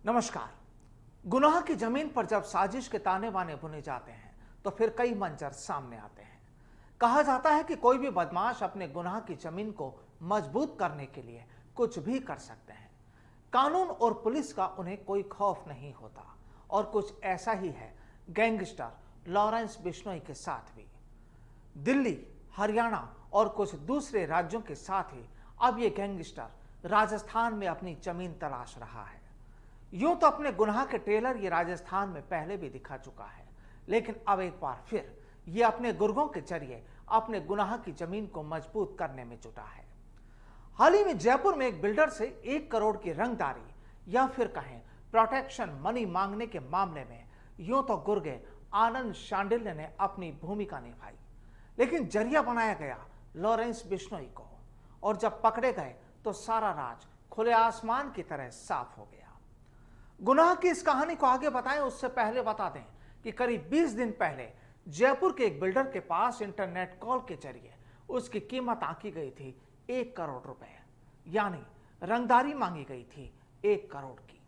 नमस्कार। गुनाह की जमीन पर जब साजिश के ताने बाने बुने जाते हैं तो फिर कई मंजर सामने आते हैं। कहा जाता है कि कोई भी बदमाश अपने गुनाह की जमीन को मजबूत करने के लिए कुछ भी कर सकते हैं। कानून और पुलिस का उन्हें कोई खौफ नहीं होता और कुछ ऐसा ही है गैंगस्टर लॉरेंस बिश्नोई के साथ भी। दिल्ली, हरियाणा और कुछ दूसरे राज्यों के साथ ही अब ये गैंगस्टर राजस्थान में अपनी जमीन तलाश रहा है। यूं तो अपने गुनाह के ट्रेलर ये राजस्थान में पहले भी दिखा चुका है, लेकिन अब एक बार फिर ये अपने गुर्गों के जरिए अपने गुनाह की जमीन को मजबूत करने में जुटा है। हाल ही में जयपुर में एक बिल्डर से 1 करोड़ की रंगदारी या फिर कहें प्रोटेक्शन मनी मांगने के मामले में यूं तो गुर्गे आनंद शांडिल्य ने अपनी भूमिका निभाई, लेकिन जरिया बनाया गया लॉरेंस बिश्नोई को, और जब पकड़े गए तो सारा राज खुले आसमान की तरह साफ हो गया। गुनाह की इस कहानी को आगे बताएं उससे पहले बता दें कि करीब 20 दिन पहले जयपुर के एक बिल्डर के पास इंटरनेट कॉल के जरिए उसकी कीमत आंकी गई थी 1 करोड़ रुपए, यानी रंगदारी मांगी गई थी 1 करोड़ की।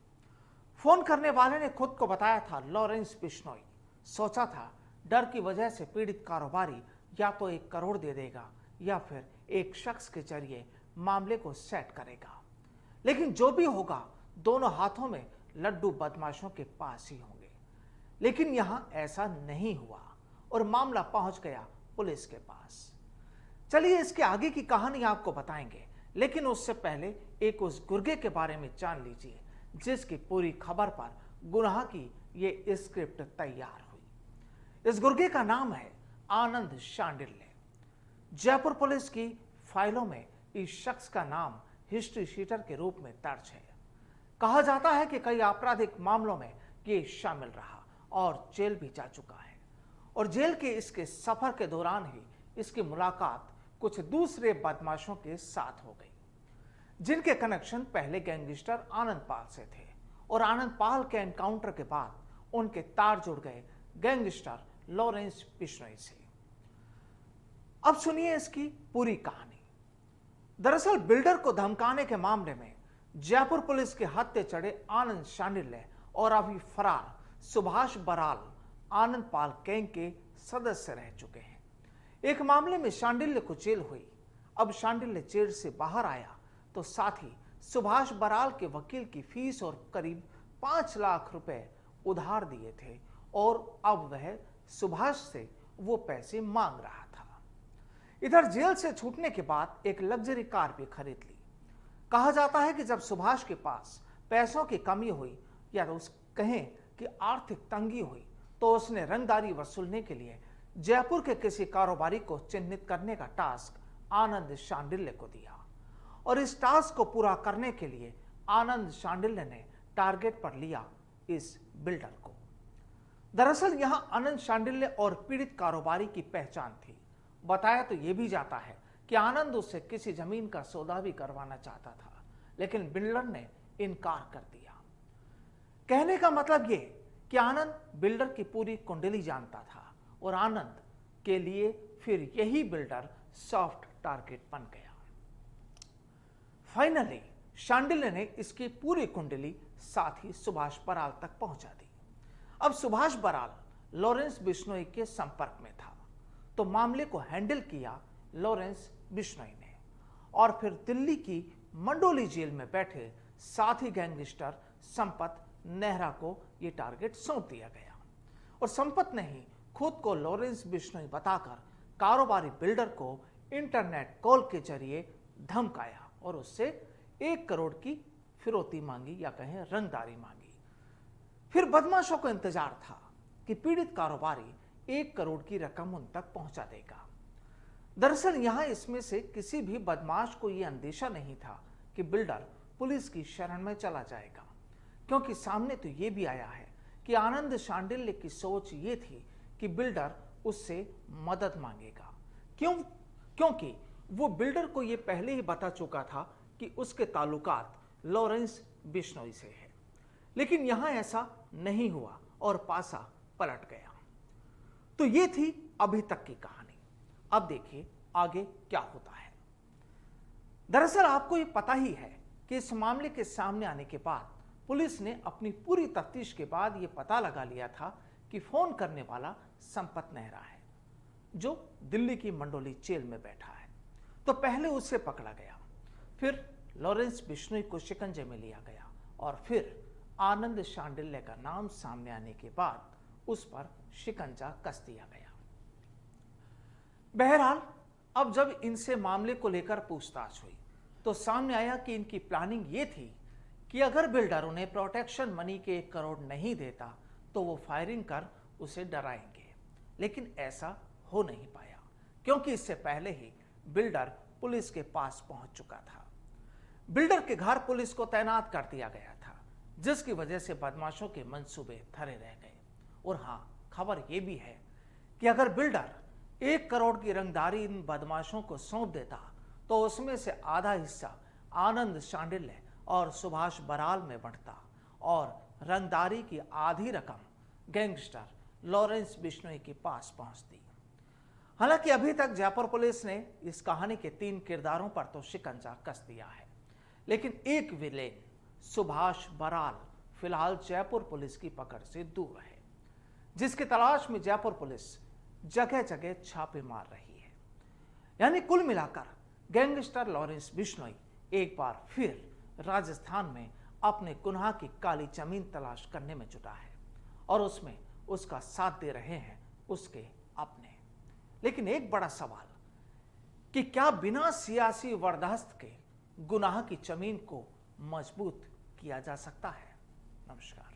फोन करने वाले ने खुद को बताया था लॉरेंस बिश्नोई। सोचा था डर की वजह से पीड़ित कारोबारी या तो 1 करोड़ दे देगा या फिर एक शख्स के जरिए मामले को सेट करेगा, लेकिन जो भी होगा दोनों हाथों में लड्डू बदमाशों के पास ही होंगे। लेकिन यहां ऐसा नहीं हुआ और मामला पहुंच गया पुलिस के पास। चलिए इसके आगे की कहानी आपको बताएंगे, लेकिन उससे पहले एक उस गुर्गे के बारे में जान लीजिए जिसकी पूरी खबर पर गुनाह की ये स्क्रिप्ट तैयार हुई। इस गुर्गे का नाम है आनंद शांडिल्य। जयपुर पुलिस की फाइलों में इस शख्स का नाम हिस्ट्री शीटर के रूप में दर्ज है। कहा जाता है कि कई आपराधिक मामलों में ये शामिल रहा और जेल भी जा चुका है, और जेल के इसके सफर के दौरान ही इसकी मुलाकात कुछ दूसरे बदमाशों के साथ हो गई, जिनके कनेक्शन पहले गैंगस्टर आनंद पाल से थे, और आनंद पाल के एनकाउंटर के बाद उनके तार जुड़ गए गैंगस्टर लॉरेंस बिश्नोई से। अब सुनिए इसकी पूरी कहानी। दरअसल बिल्डर को धमकाने के मामले में जयपुर पुलिस के हत्थे चढ़े आनंद शांडिल्य और अभी फरार सुभाष बराल आनंद पाल गैंग के सदस्य रह चुके हैं। एक मामले में शांडिल्य को जेल हुई। अब शांडिल्य जेल से बाहर आया तो साथ ही सुभाष बराल के वकील की फीस और करीब 5 लाख रुपए उधार दिए थे, और अब वह सुभाष से वो पैसे मांग रहा था। इधर जेल से छूटने के बाद एक लग्जरी कार भी खरीद ली। कहा जाता है कि जब सुभाष के पास पैसों की कमी हुई या तो कहें कि आर्थिक तंगी हुई, तो उसने रंगदारी वसूलने के लिए जयपुर के किसी कारोबारी को चिन्हित करने का टास्क आनंद शांडिल्य को दिया, और इस टास्क को पूरा करने के लिए आनंद शांडिल्य ने टारगेट पर लिया इस बिल्डर को। दरअसल यहां आनंद शांडिल्य और पीड़ित कारोबारी की पहचान थी। बताया तो यह भी जाता है कि आनंद उससे किसी जमीन का सौदा भी करवाना चाहता था, लेकिन बिल्डर ने इनकार कर दिया। कहने का मतलब यह कि आनंद बिल्डर की पूरी कुंडली जानता था, और आनंद के लिए फिर यही बिल्डर सॉफ्ट टारगेट बन गया। फाइनली शांडिल्य ने इसकी पूरी कुंडली साथ ही सुभाष बराल तक पहुंचा दी। अब सुभाष बराल लॉरेंस बिश्नोई के संपर्क में था, तो मामले को हैंडल किया लॉरेंस बिश्नोई ने, और फिर दिल्ली की मंडोली जेल में बैठे साथी गैंगस्टर संपत नेहरा को यह टारगेट सौंप दिया गया, और संपत ने ही खुद को लॉरेंस बिश्नोई बताकर कारोबारी बिल्डर को इंटरनेट कॉल के जरिए धमकाया और उससे 1 करोड़ की फिरौती मांगी या कहें रंगदारी मांगी। फिर बदमाशों को इंतजार था कि पीड़ित कारोबारी 1 करोड़ की रकम उन तक पहुंचा देगा। दरअसल यहां इसमें से किसी भी बदमाश को यह अंदेशा नहीं था कि बिल्डर पुलिस की शरण में चला जाएगा, क्योंकि सामने तो यह भी आया है कि आनंद शांडिल्य की सोच ये थी कि बिल्डर उससे मदद मांगेगा। क्योंकि वो बिल्डर को यह पहले ही बता चुका था कि उसके ताल्लुकात लॉरेंस बिश्नोई से है, लेकिन यहां ऐसा नहीं हुआ और पासा पलट गया। तो ये थी अभी तक की कहानी। अब देखिए आगे क्या होता है। दरअसल आपको ये पता ही है कि इस मामले के सामने आने के बाद पुलिस ने अपनी पूरी तफ्तीश के बाद यह पता लगा लिया था कि फोन करने वाला संपत नेहरा है, जो दिल्ली की मंडोली जेल में बैठा है। तो पहले उसे पकड़ा गया, फिर लॉरेंस बिश्नोई को शिकंजे में लिया गया और फिर आनंद शांडिल्य का नाम सामने आने के बाद उस पर शिकंजा कस दिया गया। बहरहाल अब जब इनसे मामले को लेकर पूछताछ हुई तो सामने आया कि इनकी प्लानिंग ये थी कि अगर बिल्डर उन्हें प्रोटेक्शन मनी के 1 करोड़ नहीं देता तो वो फायरिंग कर उसे डराएंगे, लेकिन ऐसा हो नहीं पाया क्योंकि इससे पहले ही बिल्डर पुलिस के पास पहुंच चुका था। बिल्डर के घर पुलिस को तैनात कर दिया गया था, जिसकी वजह से बदमाशों के मंसूबे धरे रह गए। और हां, खबर यह भी है कि अगर बिल्डर 1 करोड़ की रंगदारी इन बदमाशों को सौंप देता तो उसमें से आधा हिस्सा आनंद शांडिल्य और सुभाष बराल में बंटता और रंगदारी की आधी रकम गैंगस्टर लॉरेंस बिश्नोई के पास पहुंचती। हालांकि अभी तक जयपुर पुलिस ने इस कहानी के 3 किरदारों पर तो शिकंजा कस दिया है, लेकिन एक विलेन सुभाष बराल फिलहाल जयपुर पुलिस की पकड़ से दूर है, जिसकी तलाश में जयपुर पुलिस जगह जगह छापे मार रही है। यानी कुल मिलाकर गैंगस्टर लॉरेंस बिश्नोई एक बार फिर राजस्थान में अपने गुनाह की काली जमीन तलाश करने में जुटा है और उसमें उसका साथ दे रहे हैं उसके अपने। लेकिन एक बड़ा सवाल कि क्या बिना सियासी वरदहस्त के गुनाह की जमीन को मजबूत किया जा सकता है? नमस्कार।